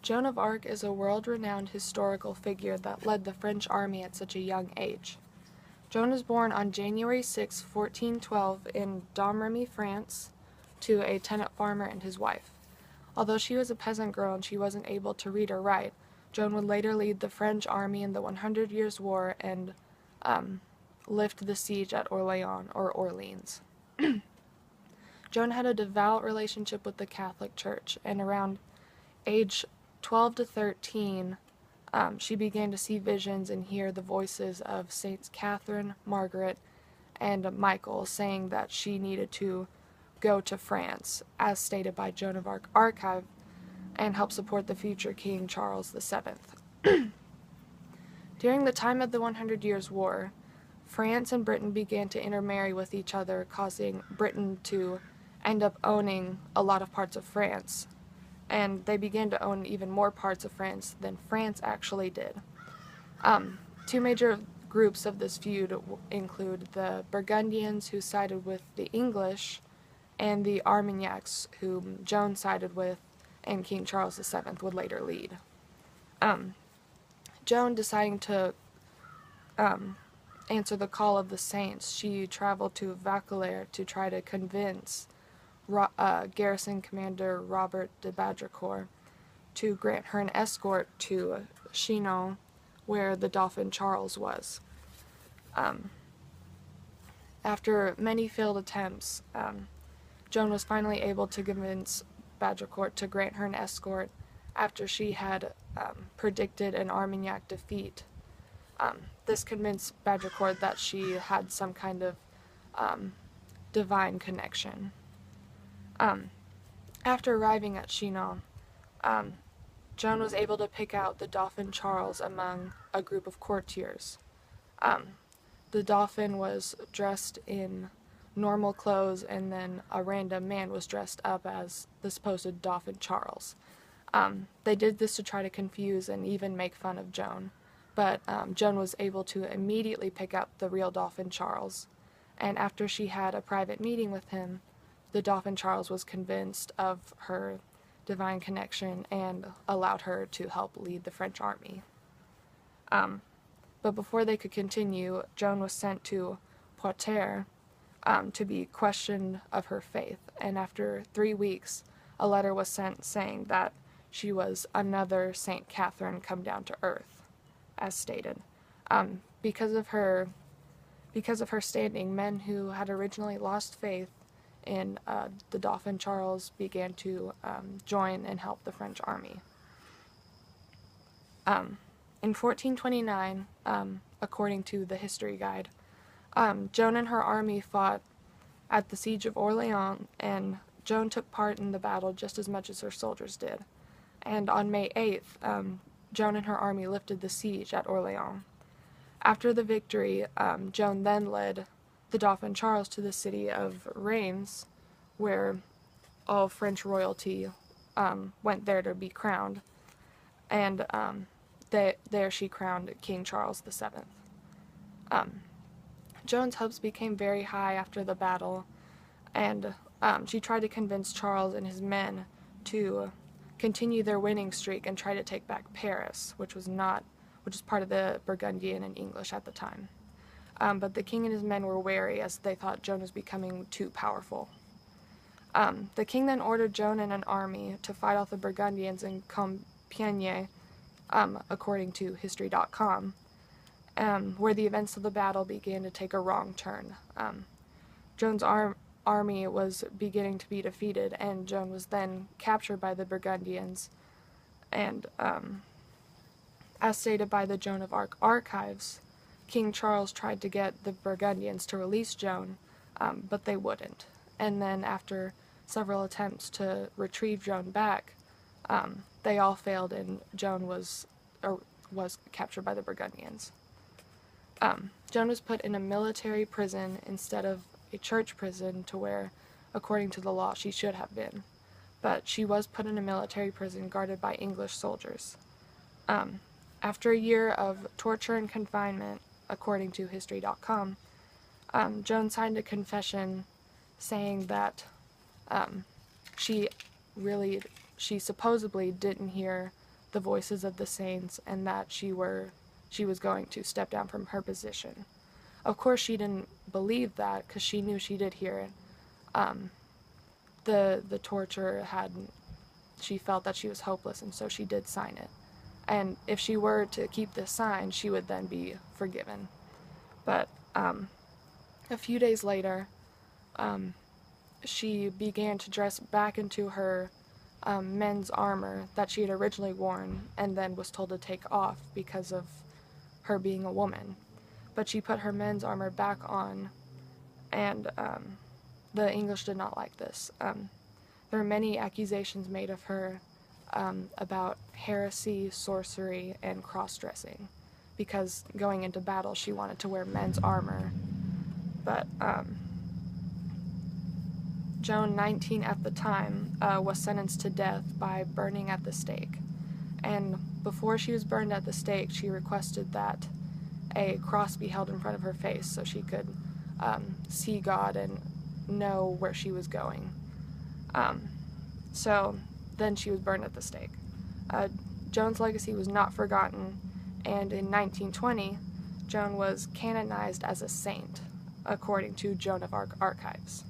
Joan of Arc is a world-renowned historical figure that led the French army at such a young age. Joan was born on January 6, 1412 in Domremy, France, to a tenant farmer and his wife. Although she was a peasant girl and she wasn't able to read or write, Joan would later lead the French army in the 100 Years' War and lift the siege at Orléans, or Orleans. Joan had a devout relationship with the Catholic Church, and around age 12 to 13, she began to see visions and hear the voices of Saints Catherine, Margaret, and Michael saying that she needed to go to France, as stated by Joan of Arc archive, and help support the future King Charles VII. During the time of the 100 Years' War, France and Britain began to intermarry with each other, causing Britain to end up owning a lot of parts of France, and they began to own even more parts of France than France actually did. Two major groups of this feud include the Burgundians, who sided with the English, and the Armagnacs, whom Joan sided with and King Charles VII would later lead. Joan, deciding to answer the call of the saints, she traveled to Vaucouleurs to try to convince garrison commander Robert de Baudricourt to grant her an escort to Chinon, where the Dauphin Charles was. After many failed attempts, Joan was finally able to convince Baudricourt to grant her an escort after she had predicted an Armagnac defeat. This convinced Baudricourt that she had some kind of divine connection. After arriving at Chinon, Joan was able to pick out the Dauphin Charles among a group of courtiers. The Dauphin was dressed in normal clothes, and then a random man was dressed up as the supposed Dauphin Charles. They did this to try to confuse and even make fun of Joan, but Joan was able to immediately pick out the real Dauphin Charles, and after she had a private meeting with him, the Dauphin Charles was convinced of her divine connection and allowed her to help lead the French army. But before they could continue, Joan was sent to Poitiers to be questioned of her faith, and after 3 weeks, a letter was sent saying that she was another Saint Catherine come down to earth, as stated. Because of her standing, men who had originally lost faith in the Dauphin Charles began to join and help the French army. In 1429, according to the history guide, Joan and her army fought at the siege of Orléans, and Joan took part in the battle just as much as her soldiers did. And on May 8th, Joan and her army lifted the siege at Orléans. After the victory, Joan then led the Dauphin Charles to the city of Reims, where all French royalty went there to be crowned, and there she crowned King Charles VII. Joan's hopes became very high after the battle, and she tried to convince Charles and his men to continue their winning streak and try to take back Paris, which was part of the Burgundian and English at the time. But the king and his men were wary, as they thought Joan was becoming too powerful. The king then ordered Joan and an army to fight off the Burgundians in Compiègne, according to History.com, where the events of the battle began to take a wrong turn. Joan's army was beginning to be defeated, and Joan was then captured by the Burgundians, and as stated by the Joan of Arc archives, King Charles tried to get the Burgundians to release Joan, but they wouldn't. And then after several attempts to retrieve Joan back, they all failed, and Joan was captured by the Burgundians. Joan was put in a military prison instead of a church prison, to where, according to the law, she should have been. But she was put in a military prison guarded by English soldiers. After a year of torture and confinement, according to History.com, Joan signed a confession saying that she supposedly didn't hear the voices of the saints and that she was going to step down from her position. Of course, she didn't believe that because she knew she did hear it. The torture she felt that she was hopeless, and so she did sign it. And if she were to keep this sign, she would then be forgiven. But a few days later, she began to dress back into her men's armor that she had originally worn and then was told to take off because of her being a woman. But she put her men's armor back on, and the English did not like this. There are many accusations made of her about heresy, sorcery, and cross-dressing, because going into battle she wanted to wear men's armor. But Joan, 19 at the time, was sentenced to death by burning at the stake. And before she was burned at the stake, she requested that a cross be held in front of her face so she could see God and know where she was going. So then she was burned at the stake. Joan's legacy was not forgotten, and in 1920, Joan was canonized as a saint, according to Joan of Arc archives.